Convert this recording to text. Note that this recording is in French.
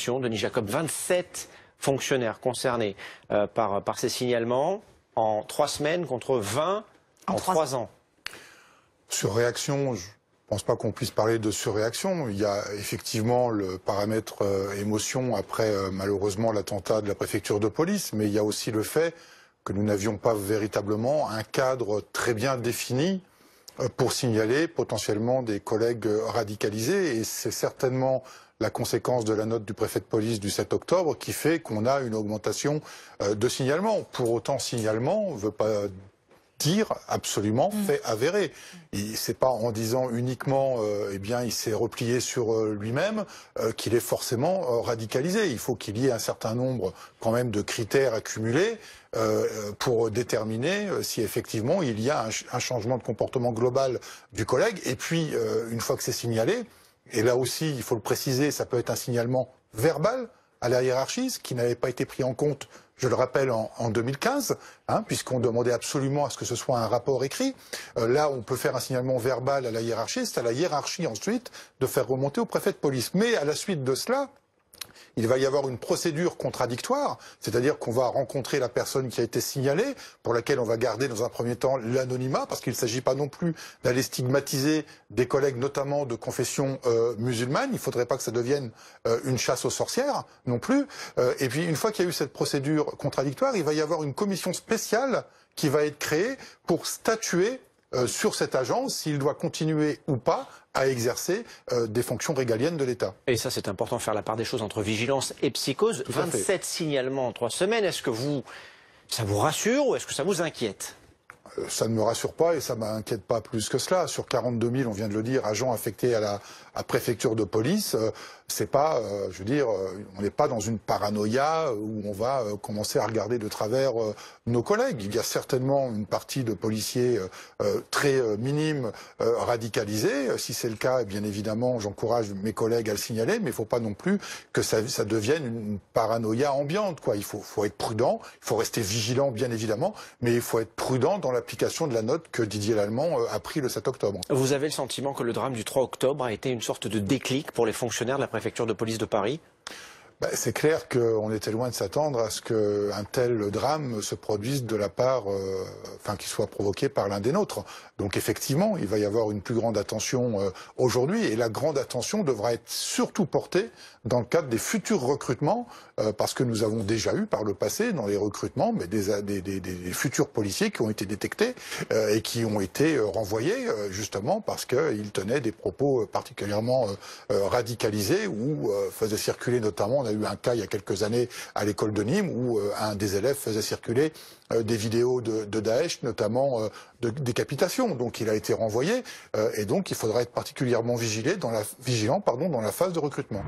réaction, Denis Jacob. 27 fonctionnaires concernés par ces signalements en 3 semaines contre 20 en 3 ans. Surréaction, je ne pense pas qu'on puisse parler de surréaction. Il y a effectivement le paramètre émotion après malheureusement l'attentat de la préfecture de police, mais il y a aussi le fait que nous n'avions pas véritablement un cadre très bien défini pour signaler potentiellement des collègues radicalisés. Et c'est certainement la conséquence de la note du préfet de police du 7 octobre qui fait qu'on a une augmentation de signalements. Pour autant, signalement ne veut pas dire absolument fait avéré. C'est pas en disant uniquement eh bien il s'est replié sur lui-même qu'il est forcément radicalisé. Il faut qu'il y ait un certain nombre quand même de critères accumulés pour déterminer si effectivement il y a un changement de comportement global du collègue. Et puis une fois que c'est signalé, et là aussi il faut le préciser, ça peut être un signalement verbal à la hiérarchie, ce qui n'avait pas été pris en compte, je le rappelle, en 2015, puisqu'on demandait absolument à ce que ce soit un rapport écrit. Là, on peut faire un signalement verbal à la hiérarchie, c'est à la hiérarchie ensuite de faire remonter au préfet de police. Mais à la suite de cela, il va y avoir une procédure contradictoire, c'est-à-dire qu'on va rencontrer la personne qui a été signalée, pour laquelle on va garder dans un premier temps l'anonymat, parce qu'il ne s'agit pas non plus d'aller stigmatiser des collègues, notamment de confession musulmane. Il ne faudrait pas que ça devienne une chasse aux sorcières non plus. Et puis une fois qu'il y a eu cette procédure contradictoire, il va y avoir une commission spéciale qui va être créée pour statuer sur cet agent, s'il doit continuer ou pas à exercer des fonctions régaliennes de l'État. Et ça, c'est important, faire la part des choses entre vigilance et psychose. 27 signalements en 3 semaines, est-ce que ça vous rassure ou est-ce que ça vous inquiète ? Ça ne me rassure pas et ça ne m'inquiète pas plus que cela. Sur 42 000, on vient de le dire, agents affectés à la préfecture de police, c'est pas, je veux dire, on n'est pas dans une paranoïa où on va commencer à regarder de travers nos collègues. Il y a certainement une partie de policiers très minime radicalisés. Si c'est le cas, bien évidemment, j'encourage mes collègues à le signaler, mais il ne faut pas non plus que ça devienne une paranoïa ambiante, quoi. Il faut être prudent, il faut rester vigilant, bien évidemment, mais il faut être prudent dans l'application de la note que Didier Lallement a pris le 7 octobre. Vous avez le sentiment que le drame du 3 octobre a été une sorte de déclic pour les fonctionnaires de la préfecture de police de Paris ? C'est clair qu'on était loin de s'attendre à ce qu'un tel drame se produise de la part, qu'il soit provoqué par l'un des nôtres. Donc effectivement, il va y avoir une plus grande attention aujourd'hui, et la grande attention devra être surtout portée dans le cadre des futurs recrutements, parce que nous avons déjà eu par le passé dans les recrutements des futurs policiers qui ont été détectés et qui ont été renvoyés justement parce qu'ils tenaient des propos particulièrement radicalisés ou faisaient circuler notamment. On a eu un cas il y a quelques années à l'école de Nîmes où un des élèves faisait circuler des vidéos de Daesh, notamment de décapitation. Donc il a été renvoyé et donc il faudra être particulièrement vigilant dans la phase de recrutement.